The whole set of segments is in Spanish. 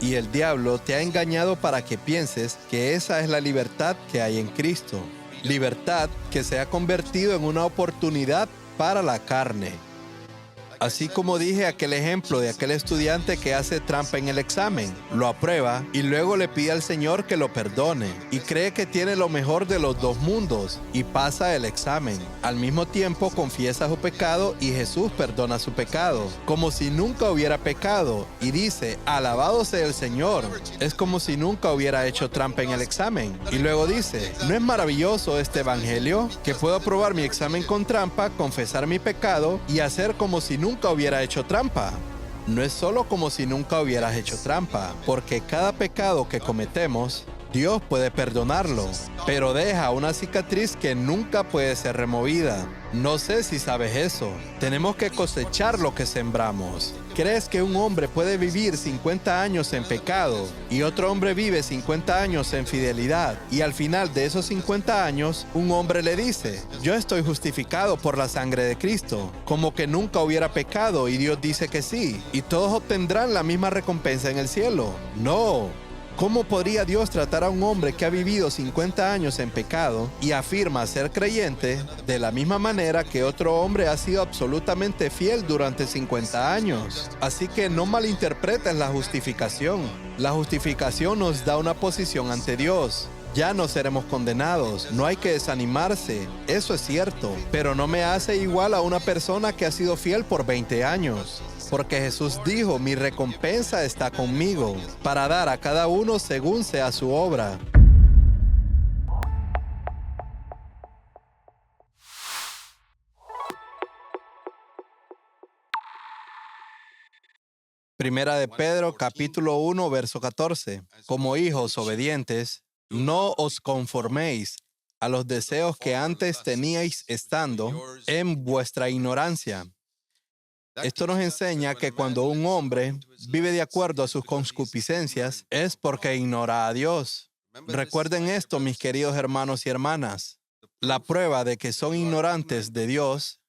Y el diablo te ha engañado para que pienses que esa es la libertad que hay en Cristo. Libertad que se ha convertido en una oportunidad para la carne. Así como dije aquel ejemplo de aquel estudiante que hace trampa en el examen, lo aprueba y luego le pide al Señor que lo perdone y cree que tiene lo mejor de los dos mundos y pasa el examen. Al mismo tiempo confiesa su pecado y Jesús perdona su pecado, como si nunca hubiera pecado y dice, alabado sea el Señor. Es como si nunca hubiera hecho trampa en el examen. Y luego dice, ¿no es maravilloso este evangelio? Que puedo aprobar mi examen con trampa, confesar mi pecado y hacer como si nunca hubiera hecho trampa. No es solo como si nunca hubieras hecho trampa, porque cada pecado que cometemos, Dios puede perdonarlo, pero deja una cicatriz que nunca puede ser removida. No sé si sabes eso. Tenemos que cosechar lo que sembramos. ¿Crees que un hombre puede vivir 50 años en pecado y otro hombre vive 50 años en fidelidad? Y al final de esos 50 años, un hombre le dice, yo estoy justificado por la sangre de Cristo, como que nunca hubiera pecado, y Dios dice que sí, y todos obtendrán la misma recompensa en el cielo. No. ¿Cómo podría Dios tratar a un hombre que ha vivido 50 años en pecado y afirma ser creyente de la misma manera que otro hombre ha sido absolutamente fiel durante 50 años? Así que no malinterpretes la justificación. La justificación nos da una posición ante Dios. Ya no seremos condenados, no hay que desanimarse, eso es cierto, pero no me hace igual a una persona que ha sido fiel por 20 años. Porque Jesús dijo, mi recompensa está conmigo, para dar a cada uno según sea su obra. Primera de Pedro, capítulo 1, verso 14. Como hijos obedientes, no os conforméis a los deseos que antes teníais estando en vuestra ignorancia. Esto nos enseña que cuando un hombre vive de acuerdo a sus concupiscencias es porque ignora a Dios. Recuerden esto, mis queridos hermanos y hermanas. La prueba de que son ignorantes de Dios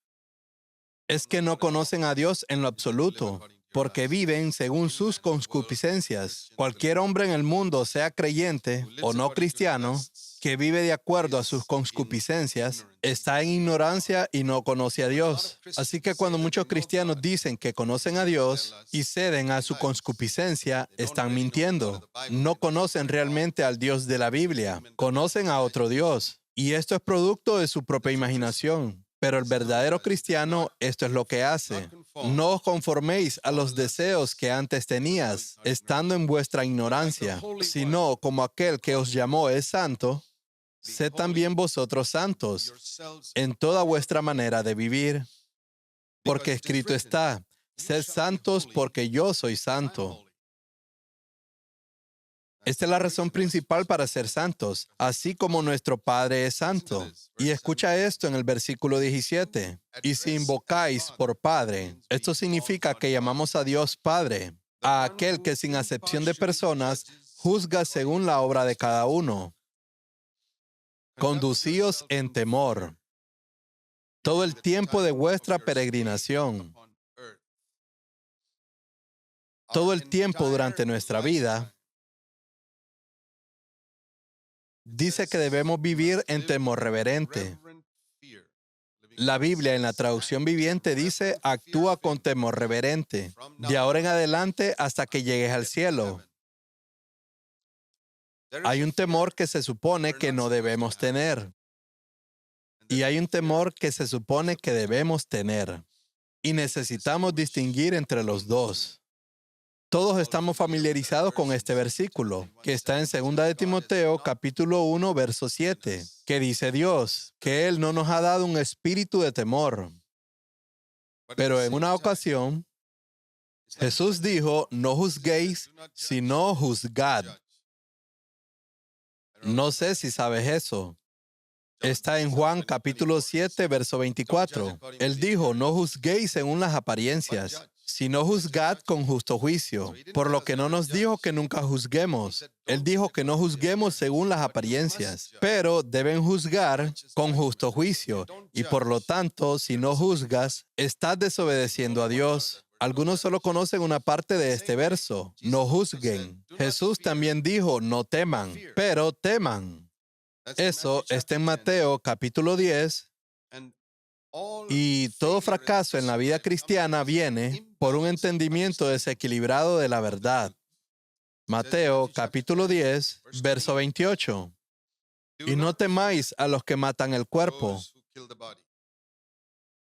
es que no conocen a Dios en lo absoluto, porque viven según sus concupiscencias. Cualquier hombre en el mundo, sea creyente o no cristiano, que vive de acuerdo a sus concupiscencias, está en ignorancia y no conoce a Dios. Así que cuando muchos cristianos dicen que conocen a Dios y ceden a su concupiscencia, están mintiendo. No conocen realmente al Dios de la Biblia, conocen a otro Dios. Y esto es producto de su propia imaginación. Pero el verdadero cristiano, esto es lo que hace. No os conforméis a los deseos que antes tenías, estando en vuestra ignorancia, sino como aquel que os llamó es santo, sed también vosotros santos en toda vuestra manera de vivir. Porque escrito está, sed santos porque yo soy santo. Esta es la razón principal para ser santos, así como nuestro Padre es santo. Y escucha esto en el versículo 17. Y si invocáis por Padre, esto significa que llamamos a Dios Padre, a aquel que sin acepción de personas juzga según la obra de cada uno. Conducíos en temor todo el tiempo de vuestra peregrinación. Todo el tiempo durante nuestra vida, dice que debemos vivir en temor reverente. La Biblia en la traducción viviente dice, actúa con temor reverente, de ahora en adelante hasta que llegues al cielo. Hay un temor que se supone que no debemos tener. Y hay un temor que se supone que debemos tener. Y necesitamos distinguir entre los dos. Todos estamos familiarizados con este versículo, que está en 2 de Timoteo, capítulo 1, verso 7, que dice Dios, que Él no nos ha dado un espíritu de temor. Pero en una ocasión, Jesús dijo, no juzguéis, sino juzgad. No sé si sabes eso. Está en Juan capítulo 7, verso 24. Él dijo, no juzguéis según las apariencias, sino juzgad con justo juicio. Por lo que no nos dijo que nunca juzguemos. Él dijo que no juzguemos según las apariencias, pero deben juzgar con justo juicio. Y por lo tanto, si no juzgas, estás desobedeciendo a Dios. Algunos solo conocen una parte de este verso. No juzguen. Jesús también dijo, no teman, pero teman. Eso está en Mateo capítulo 10. Y todo fracaso en la vida cristiana viene por un entendimiento desequilibrado de la verdad. Mateo capítulo 10, verso 28. Y no temáis a los que matan el cuerpo.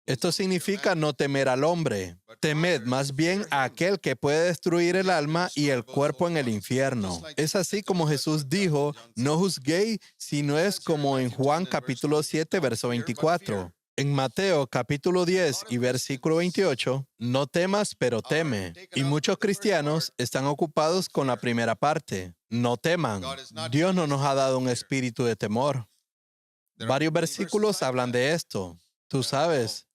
Esto significa no temer al hombre. Temed más bien a aquel que puede destruir el alma y el cuerpo en el infierno. Es así como Jesús dijo, no juzguéis, sino es como en Juan capítulo 7, verso 24. En Mateo capítulo 10 y versículo 28, no temas, pero teme. Y muchos cristianos están ocupados con la primera parte. No teman. Dios no nos ha dado un espíritu de temor. Varios versículos hablan de esto. Tú sabes,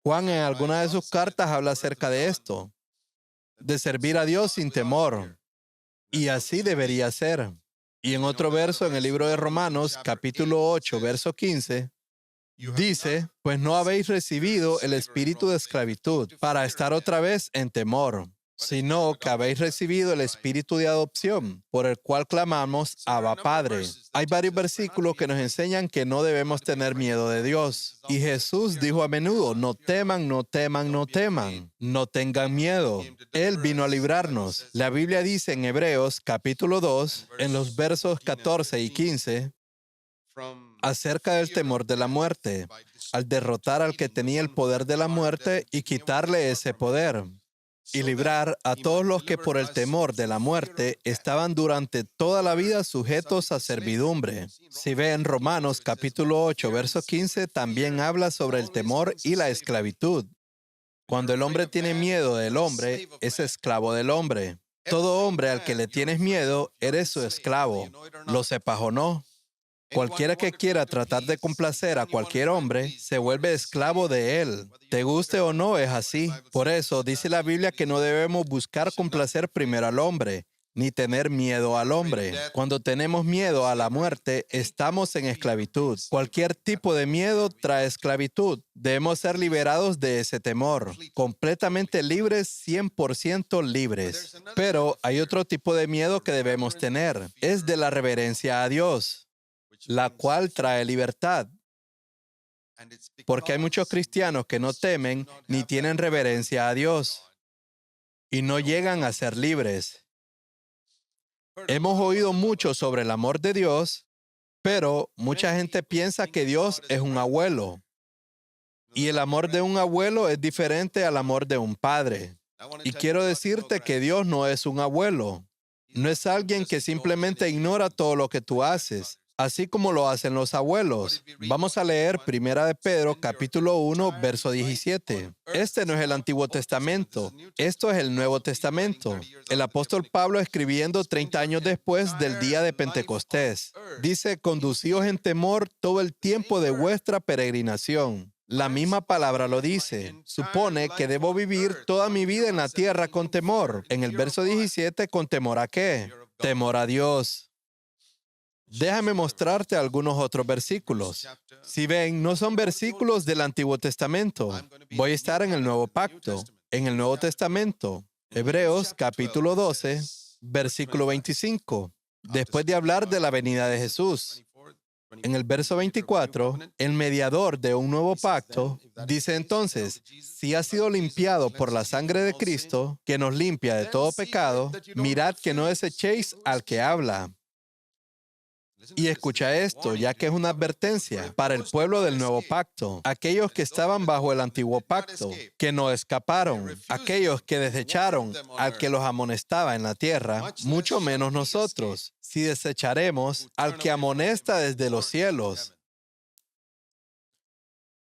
Juan en alguna de sus cartas habla acerca de esto, de servir a Dios sin temor. Y así debería ser. Y en otro verso en el libro de Romanos, capítulo 8, verso 15, dice, pues no habéis recibido el espíritu de esclavitud para estar otra vez en temor, sino que habéis recibido el espíritu de adopción, por el cual clamamos, Abba Padre. Hay varios versículos que nos enseñan que no debemos tener miedo de Dios. Y Jesús dijo a menudo, no teman, no teman, no teman, no tengan miedo. Él vino a librarnos. La Biblia dice en Hebreos capítulo 2, en los versos 14 y 15, acerca del temor de la muerte, al derrotar al que tenía el poder de la muerte y quitarle ese poder, y librar a todos los que por el temor de la muerte estaban durante toda la vida sujetos a servidumbre. Si ven Romanos capítulo 8, verso 15, también habla sobre el temor y la esclavitud. Cuando el hombre tiene miedo del hombre, es esclavo del hombre. Todo hombre al que le tienes miedo, eres su esclavo. ¿Lo sepas o no? Cualquiera que quiera tratar de complacer a cualquier hombre se vuelve esclavo de él. Te guste o no, es así. Por eso dice la Biblia que no debemos buscar complacer primero al hombre, ni tener miedo al hombre. Cuando tenemos miedo a la muerte, estamos en esclavitud. Cualquier tipo de miedo trae esclavitud. Debemos ser liberados de ese temor, completamente libres, 100% libres. Pero hay otro tipo de miedo que debemos tener. Es de la reverencia a Dios, la cual trae libertad. Porque hay muchos cristianos que no temen ni tienen reverencia a Dios y no llegan a ser libres. Hemos oído mucho sobre el amor de Dios, pero mucha gente piensa que Dios es un abuelo. Y el amor de un abuelo es diferente al amor de un padre. Y quiero decirte que Dios no es un abuelo. No es alguien que simplemente ignora todo lo que tú haces, así como lo hacen los abuelos. Vamos a leer 1 de Pedro, capítulo 1, verso 17. Este no es el Antiguo Testamento, esto es el Nuevo Testamento. El apóstol Pablo escribiendo 30 años después del día de Pentecostés. Dice, conducíos en temor todo el tiempo de vuestra peregrinación. La misma palabra lo dice. Supone que debo vivir toda mi vida en la tierra con temor. En el verso 17, ¿con temor a qué? Temor a Dios. Déjame mostrarte algunos otros versículos. Si ven, no son versículos del Antiguo Testamento. Voy a estar en el Nuevo Pacto, en el Nuevo Testamento. Hebreos capítulo 12, versículo 25. Después de hablar de la venida de Jesús. En el verso 24, el mediador de un nuevo pacto dice entonces, si ha sido limpiado por la sangre de Cristo, que nos limpia de todo pecado, mirad que no desechéis al que habla. Y escucha esto, ya que es una advertencia para el pueblo del nuevo pacto, aquellos que estaban bajo el antiguo pacto, que no escaparon, aquellos que desecharon al que los amonestaba en la tierra, mucho menos nosotros, si desecharemos al que amonesta desde los cielos.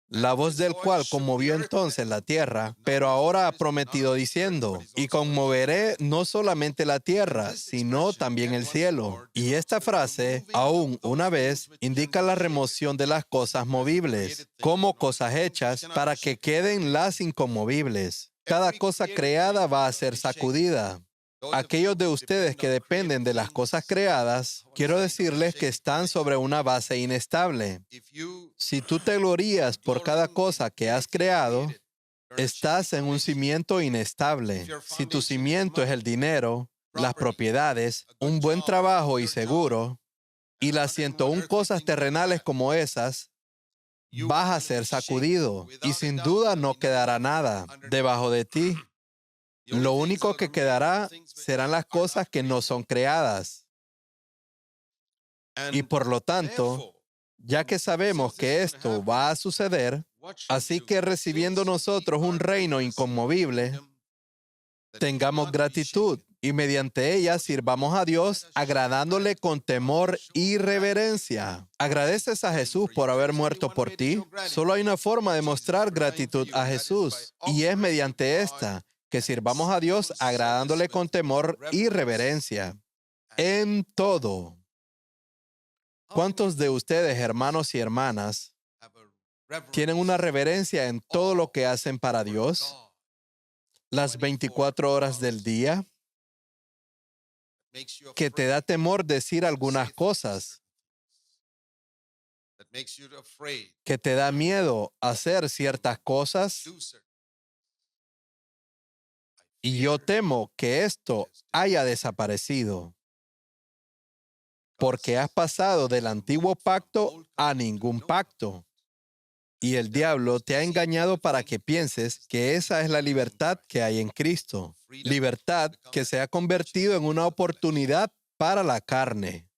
La voz del cual conmovió entonces la tierra, pero ahora ha prometido diciendo, y conmoveré no solamente la tierra, sino también el cielo. Y esta frase, aún una vez, indica la remoción de las cosas movibles, como cosas hechas, para que queden las inconmovibles. Cada cosa creada va a ser sacudida. Aquellos de ustedes que dependen de las cosas creadas, quiero decirles que están sobre una base inestable. Si tú te glorías por cada cosa que has creado, Estás en un cimiento inestable. Si tu cimiento es el dinero, las propiedades, un buen trabajo y seguro, y las 101 cosas terrenales como esas, vas a ser sacudido y sin duda no quedará nada debajo de ti. Lo único que quedará serán las cosas que no son creadas. Y por lo tanto, ya que sabemos que esto va a suceder, así que recibiendo nosotros un reino inconmovible, tengamos gratitud y mediante ella sirvamos a Dios agradándole con temor y reverencia. ¿Agradeces a Jesús por haber muerto por ti? Solo hay una forma de mostrar gratitud a Jesús y es mediante esta, que sirvamos a Dios agradándole con temor y reverencia. En todo. ¿Cuántos de ustedes, hermanos y hermanas, tienen una reverencia en todo lo que hacen para Dios? Las 24 horas del día, que te da temor decir algunas cosas, que te da miedo hacer ciertas cosas, y yo temo que esto haya desaparecido, porque has pasado del antiguo pacto a ningún pacto. Y el diablo te ha engañado para que pienses que esa es la libertad que hay en Cristo. Libertad que se ha convertido en una oportunidad para la carne.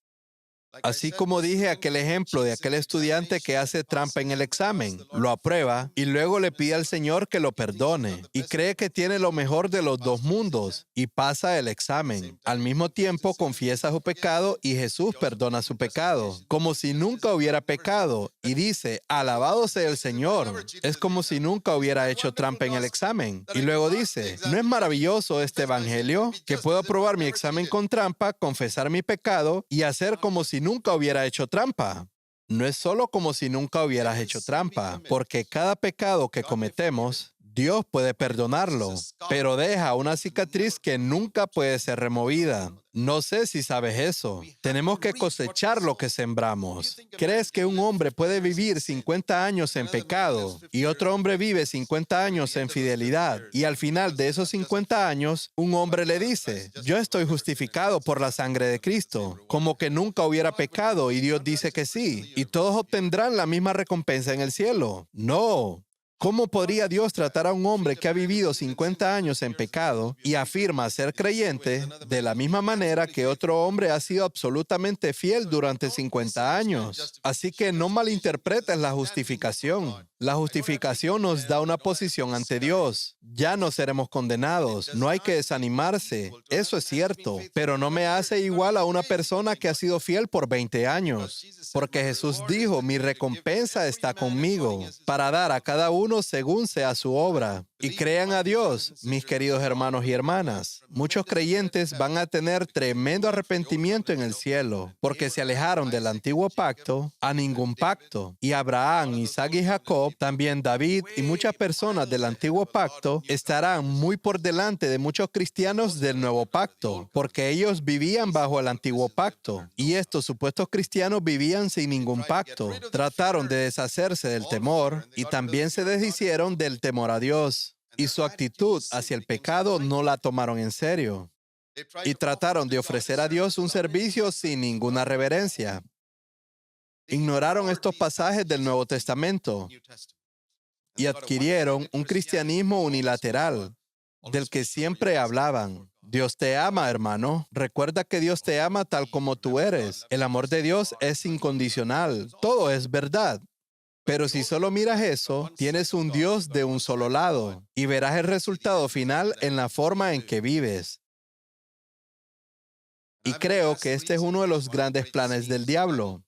Así como dije aquel ejemplo de aquel estudiante que hace trampa en el examen, lo aprueba y luego le pide al Señor que lo perdone y cree que tiene lo mejor de los dos mundos y pasa el examen. Al mismo tiempo confiesa su pecado y Jesús perdona su pecado, como si nunca hubiera pecado y dice, alabado sea el Señor. Es como si nunca hubiera hecho trampa en el examen. Y luego dice, ¿no es maravilloso este evangelio? Que puedo aprobar mi examen con trampa, confesar mi pecado y hacer como si nunca hubiera hecho trampa. No es solo como si nunca hubieras hecho trampa, porque cada pecado que cometemos, Dios puede perdonarlo, pero deja una cicatriz que nunca puede ser removida. No sé si sabes eso. Tenemos que cosechar lo que sembramos. ¿Crees que un hombre puede vivir 50 años en pecado y otro hombre vive 50 años en fidelidad? Y al final de esos 50 años, un hombre le dice, yo estoy justificado por la sangre de Cristo, como que nunca hubiera pecado, y Dios dice que sí, y todos obtendrán la misma recompensa en el cielo. No. ¿Cómo podría Dios tratar a un hombre que ha vivido 50 años en pecado y afirma ser creyente de la misma manera que otro hombre ha sido absolutamente fiel durante 50 años? Así que no malinterpretes la justificación. La justificación nos da una posición ante Dios. Ya no seremos condenados. No hay que desanimarse. Eso es cierto. Pero no me hace igual a una persona que ha sido fiel por 20 años. Porque Jesús dijo, mi recompensa está conmigo, para dar a cada uno según sea su obra. Y crean a Dios, mis queridos hermanos y hermanas. Muchos creyentes van a tener tremendo arrepentimiento en el cielo, porque se alejaron del antiguo pacto a ningún pacto. Y Abraham, Isaac y Jacob, también David y muchas personas del antiguo pacto estarán muy por delante de muchos cristianos del nuevo pacto, porque ellos vivían bajo el antiguo pacto. Y estos supuestos cristianos vivían sin ningún pacto. Trataron de deshacerse del temor y también se deshicieron del temor a Dios. Y su actitud hacia el pecado no la tomaron en serio. Y trataron de ofrecer a Dios un servicio sin ninguna reverencia. Ignoraron estos pasajes del Nuevo Testamento y adquirieron un cristianismo unilateral, del que siempre hablaban. Dios te ama, hermano. Recuerda que Dios te ama tal como tú eres. El amor de Dios es incondicional. Todo es verdad. Pero si solo miras eso, tienes un Dios de un solo lado y verás el resultado final en la forma en que vives. Y creo que este es uno de los grandes planes del diablo.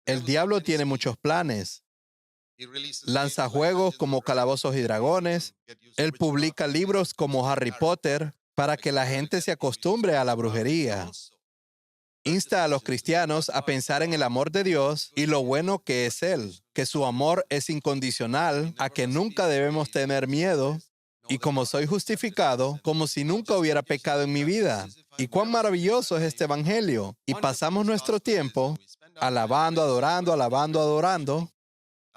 El diablo tiene muchos planes. Lanza juegos como Calabozos y Dragones. Él publica libros como Harry Potter para que la gente se acostumbre a la brujería. Insta a los cristianos a pensar en el amor de Dios y lo bueno que es Él, que su amor es incondicional, a que nunca debemos tener miedo, y como soy justificado, como si nunca hubiera pecado en mi vida. Y cuán maravilloso es este evangelio. Y pasamos nuestro tiempo alabando, adorando, alabando, adorando,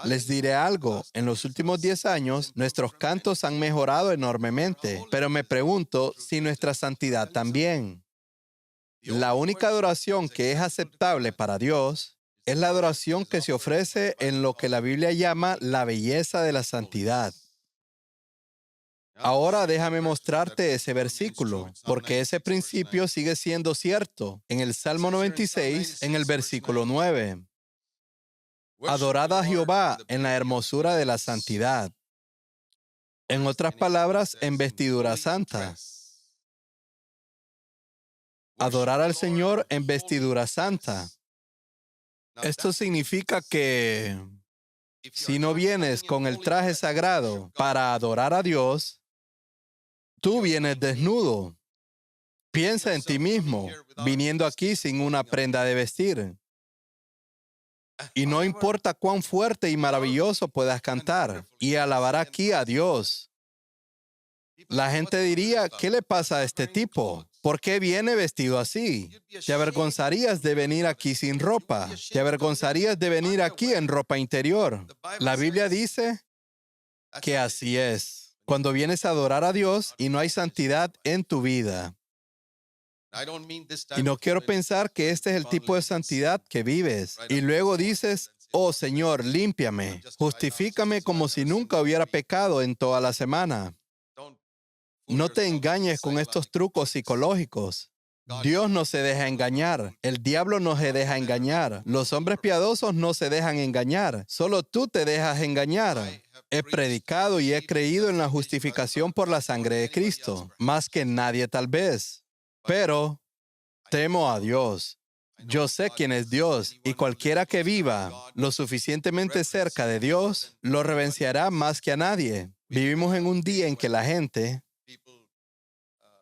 Les diré algo, en los últimos 10 años, nuestros cantos han mejorado enormemente, pero me pregunto si nuestra santidad también. La única adoración que es aceptable para Dios es la adoración que se ofrece en lo que la Biblia llama la belleza de la santidad. Ahora déjame mostrarte ese versículo, porque ese principio sigue siendo cierto. En el Salmo 96, en el versículo 9. Adorad a Jehová en la hermosura de la santidad. En otras palabras, en vestidura santa. Adorar al Señor en vestidura santa. Esto significa que si no vienes con el traje sagrado para adorar a Dios, tú vienes desnudo. Piensa en ti mismo, viniendo aquí sin una prenda de vestir. Y no importa cuán fuerte y maravilloso puedas cantar y alabar aquí a Dios. La gente diría, ¿qué le pasa a este tipo? ¿Por qué viene vestido así? Te avergonzarías de venir aquí sin ropa. Te avergonzarías de venir aquí en ropa interior. La Biblia dice que así es. Cuando vienes a adorar a Dios y no hay santidad en tu vida. Y no quiero pensar que este es el tipo de santidad que vives. Y luego dices, oh Señor, límpiame, justifícame como si nunca hubiera pecado en toda la semana. No te engañes con estos trucos psicológicos. Dios no se deja engañar. El diablo no se deja engañar. Los hombres piadosos no se dejan engañar. Solo tú te dejas engañar. He predicado y he creído en la justificación por la sangre de Cristo, más que nadie tal vez. Pero temo a Dios. Yo sé quién es Dios, y cualquiera que viva lo suficientemente cerca de Dios, lo reverenciará más que a nadie. Vivimos en un día en que la gente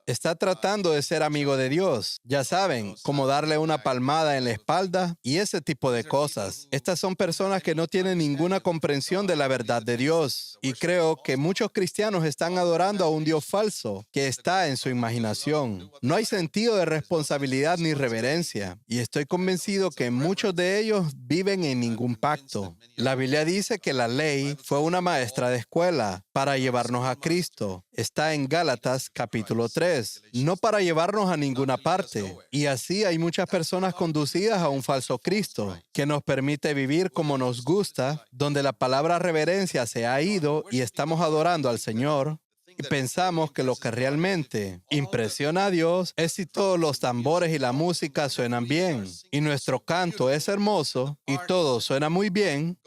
está tratando de ser amigo de Dios. Ya saben, como darle una palmada en la espalda y ese tipo de cosas. Estas son personas que no tienen ninguna comprensión de la verdad de Dios. Y creo que muchos cristianos están adorando a un Dios falso que está en su imaginación. No hay sentido de responsabilidad ni reverencia. Y estoy convencido que muchos de ellos viven en ningún pacto. La Biblia dice que la ley fue una maestra de escuela para llevarnos a Cristo. Está en Gálatas capítulo 3. No para llevarnos a ninguna parte. Y así hay muchas personas conducidas a un falso Cristo, que nos permite vivir como nos gusta, donde la palabra reverencia se ha ido y estamos adorando al Señor. Y pensamos que lo que realmente impresiona a Dios es si todos los tambores y la música suenan bien, y nuestro canto es hermoso, y todo suena muy bien,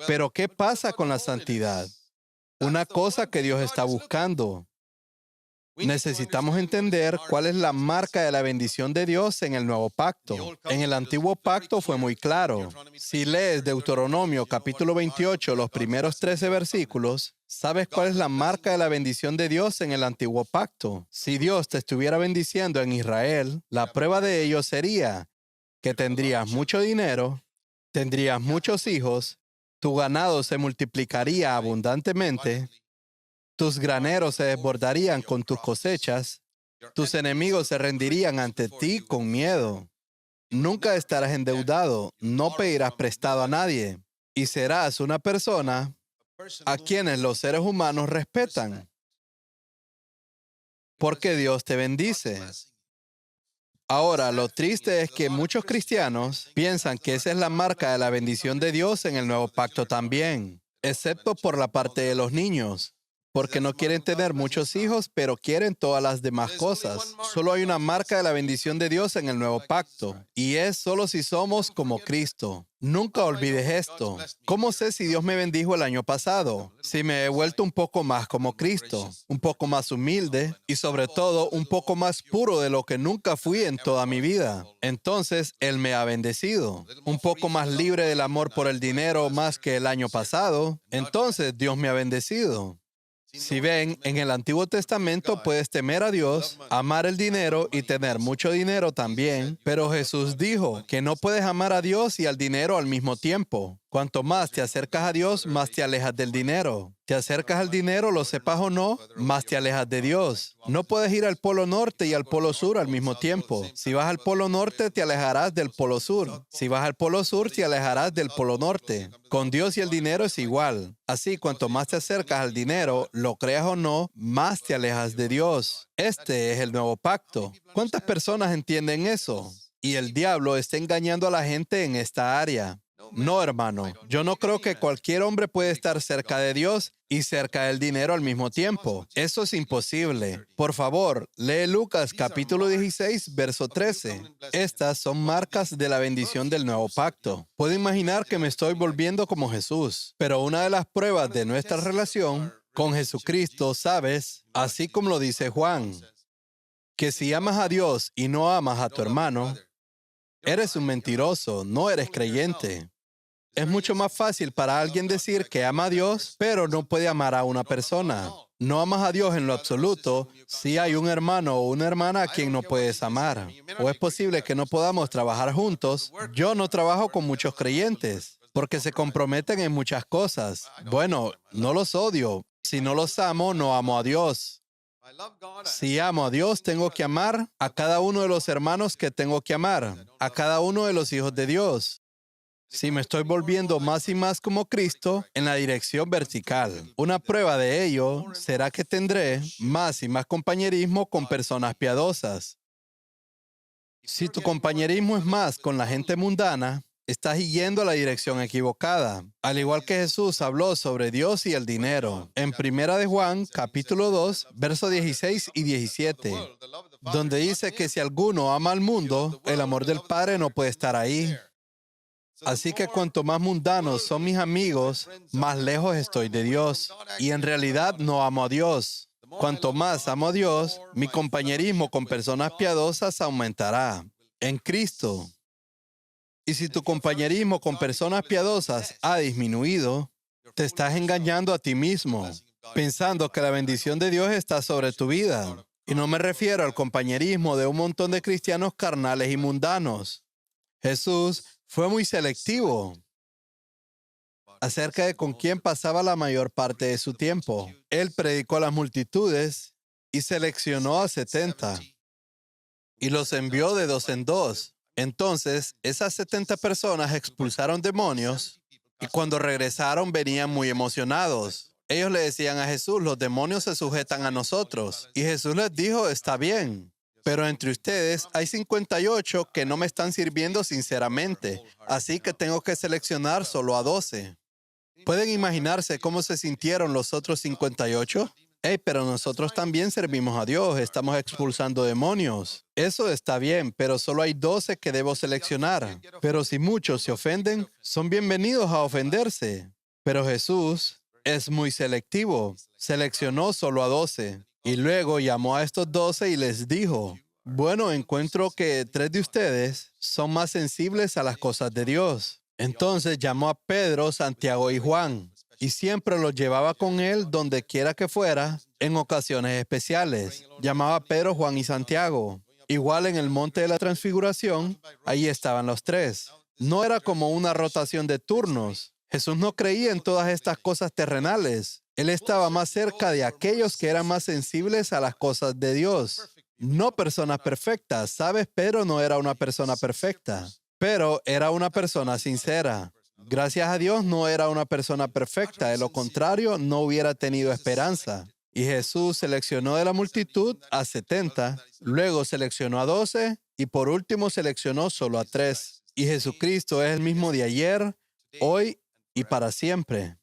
pero ¿qué pasa con la santidad? Una cosa que Dios está buscando. Necesitamos entender cuál es la marca de la bendición de Dios en el nuevo pacto. En el antiguo pacto fue muy claro. Si lees Deuteronomio capítulo 28, los primeros 13 versículos, ¿sabes cuál es la marca de la bendición de Dios en el antiguo pacto? Si Dios te estuviera bendiciendo en Israel, la prueba de ello sería que tendrías mucho dinero, tendrías muchos hijos, tu ganado se multiplicaría abundantemente, tus graneros se desbordarían con tus cosechas. Tus enemigos se rendirían ante ti con miedo. Nunca estarás endeudado. No pedirás prestado a nadie. Y serás una persona a quienes los seres humanos respetan. Porque Dios te bendice. Ahora, lo triste es que muchos cristianos piensan que esa es la marca de la bendición de Dios en el nuevo pacto también, excepto por la parte de los niños. Porque no quieren tener muchos hijos, pero quieren todas las demás cosas. Solo hay una marca de la bendición de Dios en el nuevo pacto, y es solo si somos como Cristo. Nunca olvides esto. ¿Cómo sé si Dios me bendijo el año pasado? Si me he vuelto un poco más como Cristo, un poco más humilde y sobre todo un poco más puro de lo que nunca fui en toda mi vida. Entonces, Él me ha bendecido. Un poco más libre del amor por el dinero más que el año pasado. Entonces, Dios me ha bendecido. Si ven, en el Antiguo Testamento puedes temer a Dios, amar el dinero y tener mucho dinero también, pero Jesús dijo que no puedes amar a Dios y al dinero al mismo tiempo. Cuanto más te acercas a Dios, más te alejas del dinero. Te acercas al dinero, lo sepas o no, más te alejas de Dios. No puedes ir al polo norte y al polo sur al mismo tiempo. Si vas al polo norte, te alejarás del polo sur. Si vas al polo sur, te alejarás del polo norte. Con Dios y el dinero es igual. Así, cuanto más te acercas al dinero, lo creas o no, más te alejas de Dios. Este es el nuevo pacto. ¿Cuántas personas entienden eso? Y el diablo está engañando a la gente en esta área. No, hermano, yo no creo que cualquier hombre puede estar cerca de Dios y cerca del dinero al mismo tiempo. Eso es imposible. Por favor, lee Lucas capítulo 16, verso 13. Estas son marcas de la bendición del nuevo pacto. Puedo imaginar que me estoy volviendo como Jesús, pero una de las pruebas de nuestra relación con Jesucristo, sabes, así como lo dice Juan, que si amas a Dios y no amas a tu hermano, eres un mentiroso, no eres creyente. Es mucho más fácil para alguien decir que ama a Dios, pero no puede amar a una persona. No amas a Dios en lo absoluto si hay un hermano o una hermana a quien no puedes amar. O es posible que no podamos trabajar juntos. Yo no trabajo con muchos creyentes porque se comprometen en muchas cosas. Bueno, no los odio. Si no los amo, no amo a Dios. Si amo a Dios, tengo que amar a cada uno de los hermanos que tengo que amar, a cada uno de los hijos de Dios. Si me estoy volviendo más y más como Cristo en la dirección vertical. Una prueba de ello será que tendré más y más compañerismo con personas piadosas. Si tu compañerismo es más con la gente mundana, estás yendo la dirección equivocada. Al igual que Jesús habló sobre Dios y el dinero. En 1 de Juan, capítulo 2, versos 16 y 17, donde dice que si alguno ama al mundo, el amor del Padre no puede estar ahí. Así que cuanto más mundanos son mis amigos, más lejos estoy de Dios. Y en realidad no amo a Dios. Cuanto más amo a Dios, mi compañerismo con personas piadosas aumentará. En Cristo. Y si tu compañerismo con personas piadosas ha disminuido, te estás engañando a ti mismo, pensando que la bendición de Dios está sobre tu vida. Y no me refiero al compañerismo de un montón de cristianos carnales y mundanos. Jesús fue muy selectivo acerca de con quién pasaba la mayor parte de su tiempo. Él predicó a las multitudes y seleccionó a 70 y los envió de dos en dos. Entonces, esas 70 personas expulsaron demonios y cuando regresaron venían muy emocionados. Ellos le decían a Jesús, los demonios se sujetan a nosotros. Y Jesús les dijo, está bien. Pero entre ustedes hay 58 que no me están sirviendo sinceramente, así que tengo que seleccionar solo a 12. ¿Pueden imaginarse cómo se sintieron los otros 58? Pero nosotros también servimos a Dios, estamos expulsando demonios. Eso está bien, pero solo hay 12 que debo seleccionar. Pero si muchos se ofenden, son bienvenidos a ofenderse. Pero Jesús es muy selectivo, seleccionó solo a 12. Y luego llamó a estos 12 y les dijo, bueno, encuentro que 3 de ustedes son más sensibles a las cosas de Dios. Entonces llamó a Pedro, Santiago y Juan, y siempre los llevaba con él donde quiera que fuera, en ocasiones especiales. Llamaba a Pedro, Juan y Santiago. Igual en el monte de la Transfiguración, ahí estaban los 3. No era como una rotación de turnos. Jesús no creía en todas estas cosas terrenales. Él estaba más cerca de aquellos que eran más sensibles a las cosas de Dios. No personas perfectas, ¿sabes? Pedro no era una persona perfecta, pero era una persona sincera. Gracias a Dios no era una persona perfecta, de lo contrario no hubiera tenido esperanza. Y Jesús seleccionó de la multitud a 70, luego seleccionó a 12 y por último seleccionó solo a 3. Y Jesucristo es el mismo de ayer, hoy y para siempre.